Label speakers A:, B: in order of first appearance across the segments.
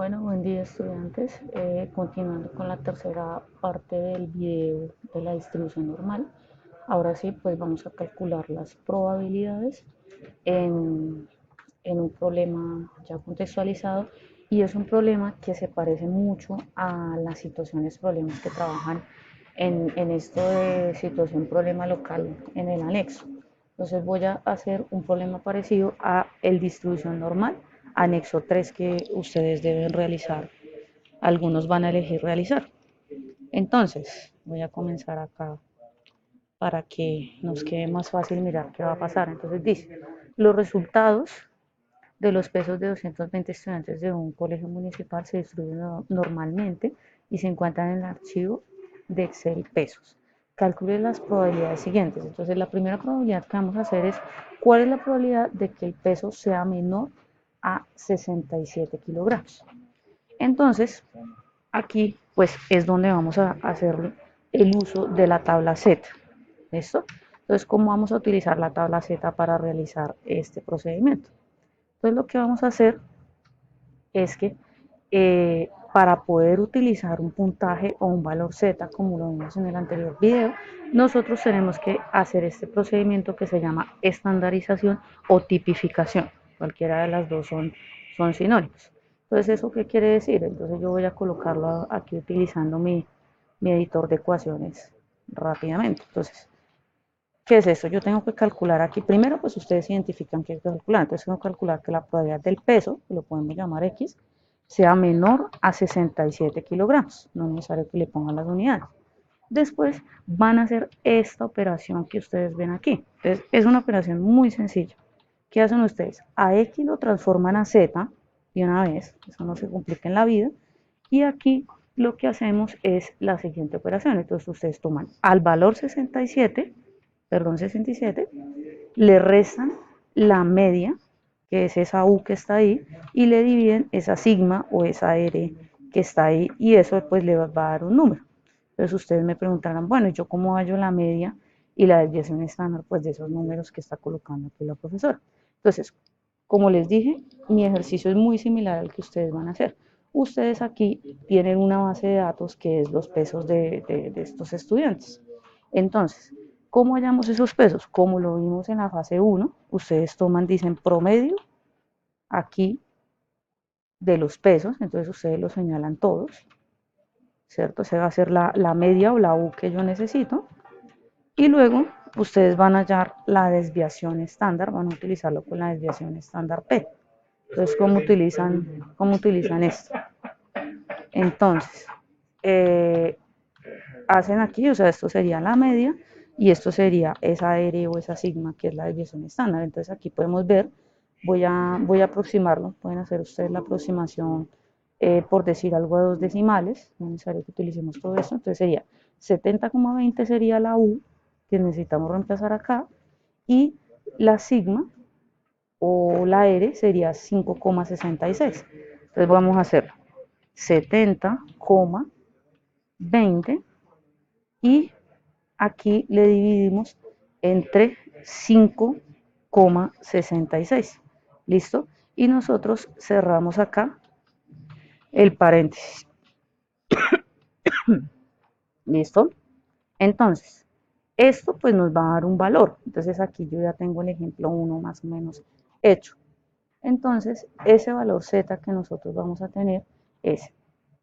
A: Bueno, buen día estudiantes. Continuando con la tercera parte del video de la distribución normal. Ahora sí, pues vamos a calcular las probabilidades en, en un problema ya contextualizado, y es un problema que se parece mucho a las situaciones, problemas que trabajan en esto de situación problema local en el anexo. Entonces voy a hacer un problema parecido a el distribución normal, anexo 3, que ustedes deben realizar. Algunos van a elegir realizar. Entonces voy a comenzar acá para que nos quede más fácil mirar qué va a pasar. Entonces dice, los resultados de los pesos de 220 estudiantes de un colegio municipal se distribuyen normalmente y se encuentran en el archivo de Excel pesos. Calcule las probabilidades siguientes. Entonces la primera probabilidad que vamos a hacer es cuál es la probabilidad de que el peso sea menor a 67 kilogramos. Entonces aquí pues es donde vamos a hacer el uso de la tabla Z. ¿Listo? Entonces, ¿cómo vamos a utilizar la tabla Z para realizar este procedimiento? Entonces lo que vamos a hacer es que para poder utilizar un puntaje o un valor Z, como lo vimos en el anterior video, nosotros tenemos que hacer este procedimiento que se llama estandarización o tipificación. Cualquiera de las dos son sinónimos. Entonces, ¿eso qué quiere decir? Entonces yo voy a colocarlo aquí utilizando mi editor de ecuaciones rápidamente. Entonces, ¿qué es eso? Yo tengo que calcular aquí, primero pues ustedes identifican qué es calcular, entonces tengo que calcular que la probabilidad del peso, que lo podemos llamar X, sea menor a 67 kilogramos, no es necesario que le pongan las unidades. Después van a hacer esta operación que ustedes ven aquí. Entonces es una operación muy sencilla. ¿Qué hacen ustedes? A X lo transforman a Z de una vez, eso no se complica en la vida, y aquí lo que hacemos es la siguiente operación. Entonces ustedes toman al valor 67, le restan la media, que es esa U que está ahí, y le dividen esa sigma o esa R que está ahí, y eso pues le va a dar un número. Entonces ustedes me preguntarán, bueno, ¿yo cómo hallo la media y la desviación estándar pues de esos números que está colocando aquí la profesora? Entonces, como les dije, mi ejercicio es muy similar al que ustedes van a hacer. Ustedes aquí tienen una base de datos que es los pesos de estos estudiantes. Entonces, ¿cómo hallamos esos pesos? Como lo vimos en la fase 1, ustedes toman, dicen promedio aquí de los pesos, entonces ustedes los señalan todos, ¿cierto? Se va a ser la media o la U que yo necesito, y luego ustedes van a hallar la desviación estándar, van a utilizarlo con la desviación estándar P. Entonces, ¿cómo utilizan esto? Entonces, hacen aquí, o sea, esto sería la media y esto sería esa R o esa sigma que es la desviación estándar. Entonces aquí podemos ver, voy a aproximarlo, pueden hacer ustedes la aproximación por decir algo a dos decimales, no es necesario que utilicemos todo esto, entonces sería 70,20 sería la U que necesitamos reemplazar acá, y la sigma o la R sería 5,66. Entonces vamos a hacer 70,20 y aquí le dividimos entre 5,66. ¿Listo? Y nosotros cerramos acá el paréntesis. ¿Listo? Entonces, esto pues nos va a dar un valor. Entonces aquí yo ya tengo el ejemplo 1 más o menos hecho. Entonces, ese valor Z que nosotros vamos a tener es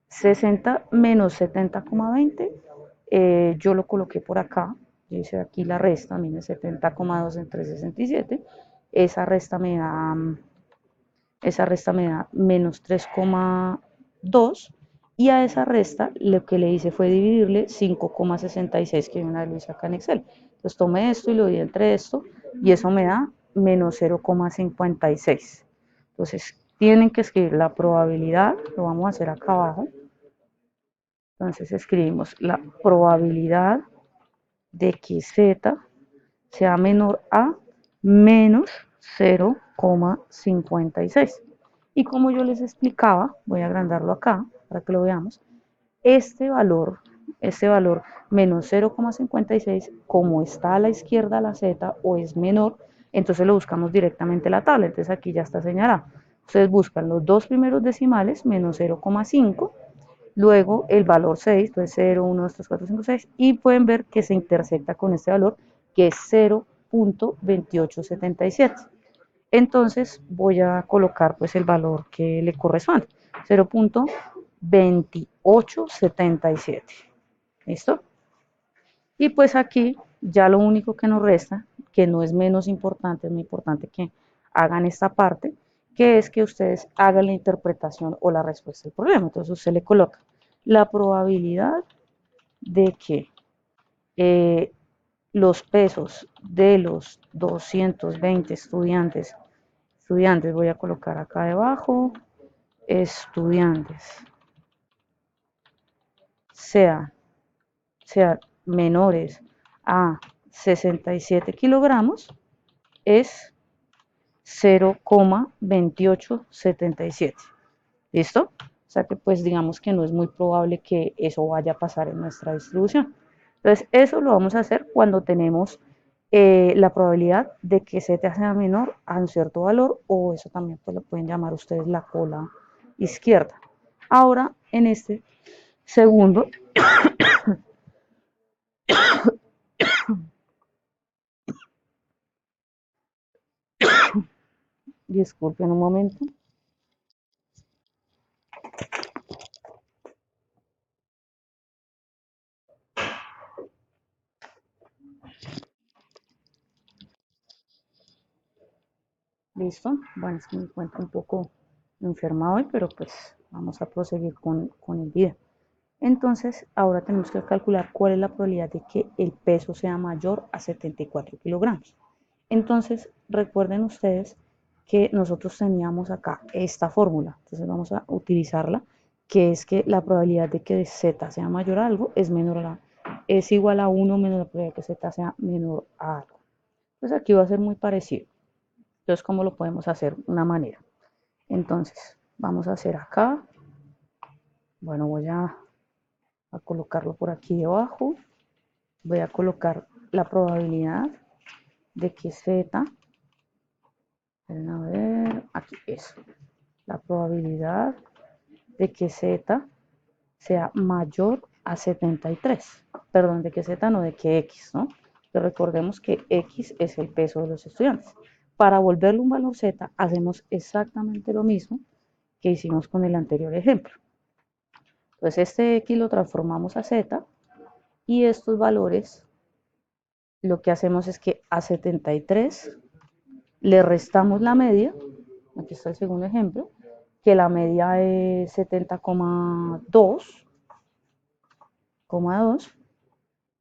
A: 60 menos 70,20. Yo lo coloqué por acá, yo hice aquí la resta, miren, 70,2 entre 67. Esa resta me da, menos 3,2, y a esa resta lo que le hice fue dividirle 5,66, que una vez lo hice acá en Excel. Entonces tomé esto y lo di entre esto, y eso me da menos 0,56. Entonces tienen que escribir la probabilidad, lo vamos a hacer acá abajo. Entonces escribimos la probabilidad de que Z sea menor a menos 0,56. Y como yo les explicaba, voy a agrandarlo acá para que lo veamos, este valor menos 0,56, como está a la izquierda la Z o es menor, entonces lo buscamos directamente en la tabla. Entonces aquí ya está señalado. Ustedes buscan los dos primeros decimales menos 0,5, luego el valor 6, entonces 0, 1, 2, 3, 4, 5, 6, y pueden ver que se intersecta con este valor que es 0.2877. Entonces voy a colocar pues el valor que le corresponde, 0.2877. ¿Listo? Y pues aquí ya lo único que nos resta, que no es menos importante, es muy importante que hagan esta parte, que es que ustedes hagan la interpretación o la respuesta del problema. Entonces usted le coloca la probabilidad de que los pesos de los 220 estudiantes voy a colocar acá debajo, estudiantes, sea menores a 67 kilogramos, es 0,2877. ¿Listo? O sea que pues digamos que no es muy probable que eso vaya a pasar en nuestra distribución. Entonces eso lo vamos a hacer cuando tenemos la probabilidad de que z sea menor a un cierto valor, o eso también pues lo pueden llamar ustedes la cola izquierda. Ahora en este segundo, disculpen un momento. Listo. Bueno, es que me encuentro un poco enferma hoy, pero pues vamos a proseguir con el video. Entonces, ahora tenemos que calcular cuál es la probabilidad de que el peso sea mayor a 74 kilogramos. Entonces, recuerden ustedes que nosotros teníamos acá esta fórmula. Entonces, vamos a utilizarla, que es que la probabilidad de que z sea mayor a algo es igual a 1 menos la probabilidad de que z sea menor a algo. Entonces, aquí va a ser muy parecido. Entonces, ¿cómo lo podemos hacer? Una manera. Entonces, vamos a hacer acá. Bueno, voy a colocarlo por aquí debajo. Voy a colocar la probabilidad de que z, a ver, aquí es, la probabilidad de que z sea mayor a 73. Perdón, de que z no, de que x, ¿no? Pero recordemos que x es el peso de los estudiantes. Para volverlo un valor z, hacemos exactamente lo mismo que hicimos con el anterior ejemplo. Entonces este x lo transformamos a z y estos valores lo que hacemos es que a 73 le restamos la media, aquí está el segundo ejemplo, que la media es 70,2,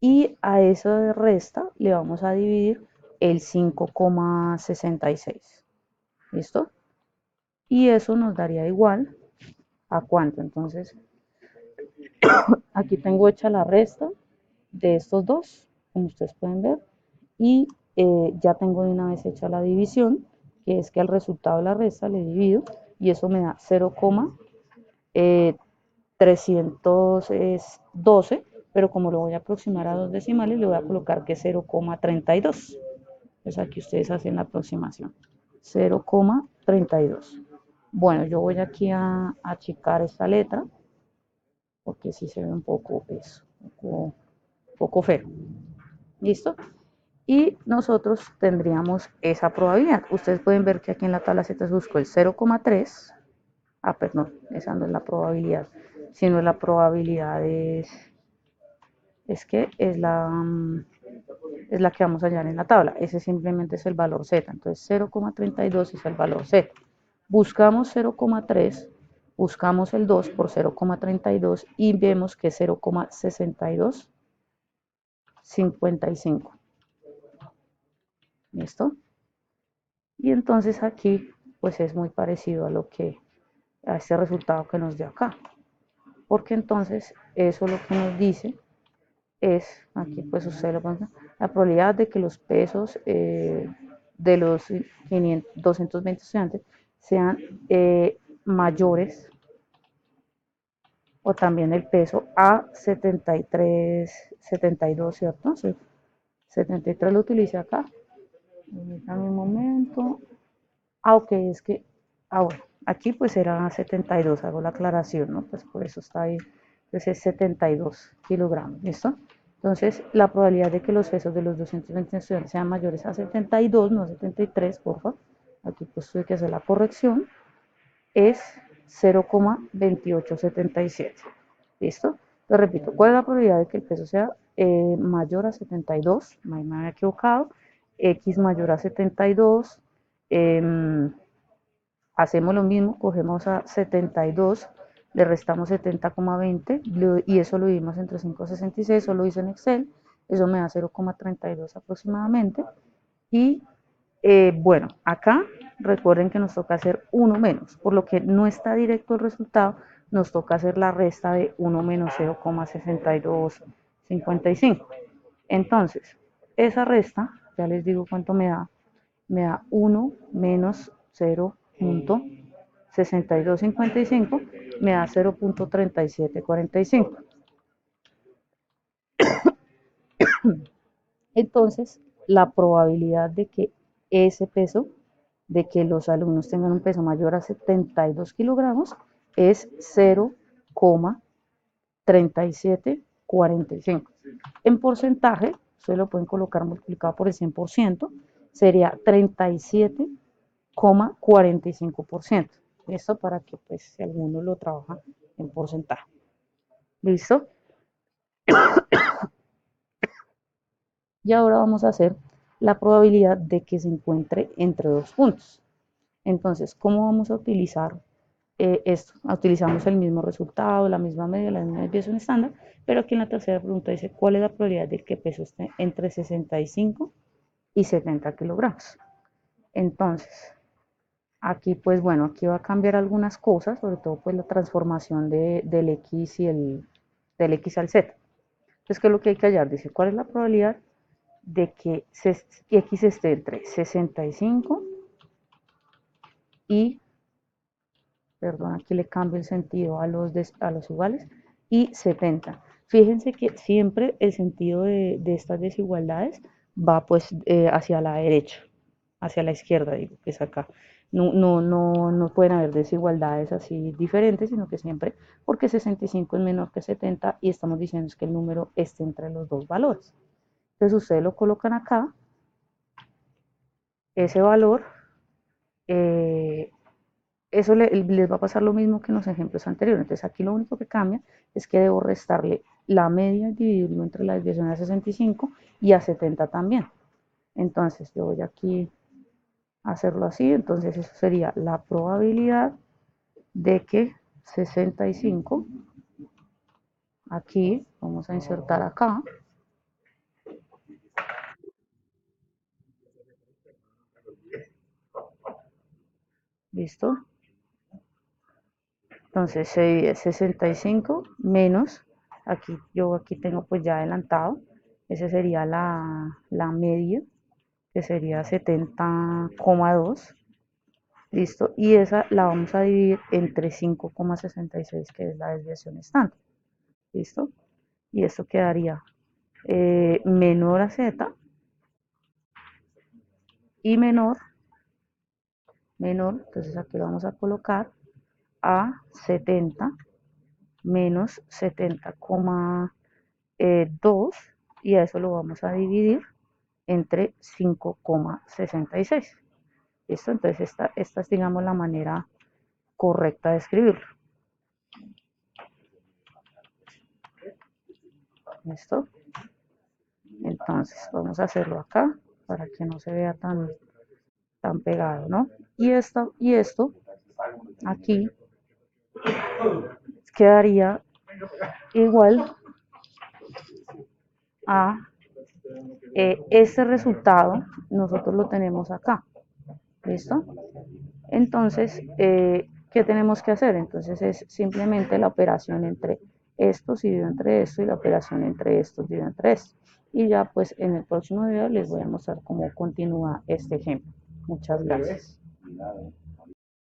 A: y a eso resta le vamos a dividir el 5,66. ¿Listo? Y eso nos daría igual a cuánto. Entonces, aquí tengo hecha la resta de estos dos, como ustedes pueden ver, y ya tengo de una vez hecha la división, que es que al resultado de la resta le divido y eso me da 0,312, pero como lo voy a aproximar a dos decimales, le voy a colocar que es 0,32. Entonces aquí ustedes hacen la aproximación. 0,32. Bueno, yo voy aquí a achicar esta letra, porque sí se ve un poco eso, un poco feo. ¿Listo? Y nosotros tendríamos esa probabilidad. Ustedes pueden ver que aquí en la tabla Z se buscó el 0,3. Perdón, esa no es la probabilidad, sino la probabilidad es que es la que vamos a hallar en la tabla. Ese simplemente es el valor Z. Entonces 0,32 es el valor Z. Buscamos 0,3, buscamos el 2 por 0,32 y vemos que es 0,6255. ¿Listo? Y entonces aquí pues es muy parecido a este resultado que nos dio acá, porque entonces eso lo que nos dice es, aquí pues usted lo pone, la probabilidad de que los pesos de los 220 estudiantes sean mayores, o también el peso a 73, 72, ¿cierto? 73 lo utilicé acá. Permítanme un momento. Ok, es que, bueno, aquí pues era 72, hago la aclaración, ¿no? Pues por eso está ahí, entonces es 72 kilogramos, ¿listo? Entonces, la probabilidad de que los pesos de los 220 estudiantes sean mayores a 72, no a 73, por favor, aquí pues tuve que hacer la corrección, es 0,2877. ¿Listo? Lo repito, ¿cuál es la probabilidad de que el peso sea mayor a 72? Me había equivocado. X mayor a 72. Hacemos lo mismo, cogemos a 72, le restamos 70,20 y eso lo dividimos entre 5,66, eso lo hice en Excel, eso me da 0,32 aproximadamente. Y bueno, acá recuerden que nos toca hacer 1 menos, por lo que no está directo el resultado, nos toca hacer la resta de 1 menos 0,6255. Entonces, esa resta, ya les digo cuánto me da 1 menos 0,6255, me da 0,3745. Entonces, la probabilidad de que ese peso, de que los alumnos tengan un peso mayor a 72 kilogramos, es 0,3745. En porcentaje, ustedes lo pueden colocar multiplicado por el 100%, sería 37,45%. Esto para que, pues, si alguno lo trabaja en porcentaje. ¿Listo? Y ahora vamos a hacer la probabilidad de que se encuentre entre dos puntos. Entonces, ¿cómo vamos a utilizar esto? Utilizamos el mismo resultado, la misma media, la misma desviación estándar, pero aquí en la tercera pregunta dice, ¿cuál es la probabilidad de que el peso esté entre 65 y 70 kilogramos? Entonces, aquí pues bueno, aquí va a cambiar algunas cosas, sobre todo pues la transformación del X y del X al Z. Entonces, ¿qué es lo que hay que hallar? Dice, ¿cuál es la probabilidad de que X esté entre 65 y, perdón, aquí le cambio el sentido a los iguales, y 70? Fíjense que siempre el sentido de estas desigualdades va pues hacia la derecha, hacia la izquierda, digo, que es acá. No pueden haber desigualdades así diferentes, sino que siempre, porque 65 es menor que 70 y estamos diciendo que el número esté entre los dos valores. Entonces ustedes lo colocan acá, ese valor, eh, eso les va a pasar lo mismo que en los ejemplos anteriores. Entonces aquí lo único que cambia es que debo restarle la media y dividirlo entre la desviación a 65 y a 70 también. Entonces yo voy aquí a hacerlo así, entonces eso sería la probabilidad de que 65, aquí vamos a insertar acá, ¿listo? Entonces se divide 65 menos, aquí tengo pues ya adelantado, ese sería la media, que sería 70,2, ¿listo? Y esa la vamos a dividir entre 5,66, que es la desviación estándar, ¿listo? Y esto quedaría menor a z y menor, entonces aquí lo vamos a colocar a 70 menos 70,2 y a eso lo vamos a dividir entre 5,66. ¿Listo? Entonces esta es, digamos, la manera correcta de escribirlo. ¿Listo? Entonces vamos a hacerlo acá para que no se vea tan pegado, ¿no? Y esto aquí quedaría igual a este resultado, nosotros lo tenemos acá. ¿Listo? Entonces, ¿qué tenemos que hacer? Entonces es simplemente la operación entre estos dividido entre esto y la operación entre estos dividido entre esto. Y ya pues en el próximo video les voy a mostrar cómo continúa este ejemplo. Muchas gracias.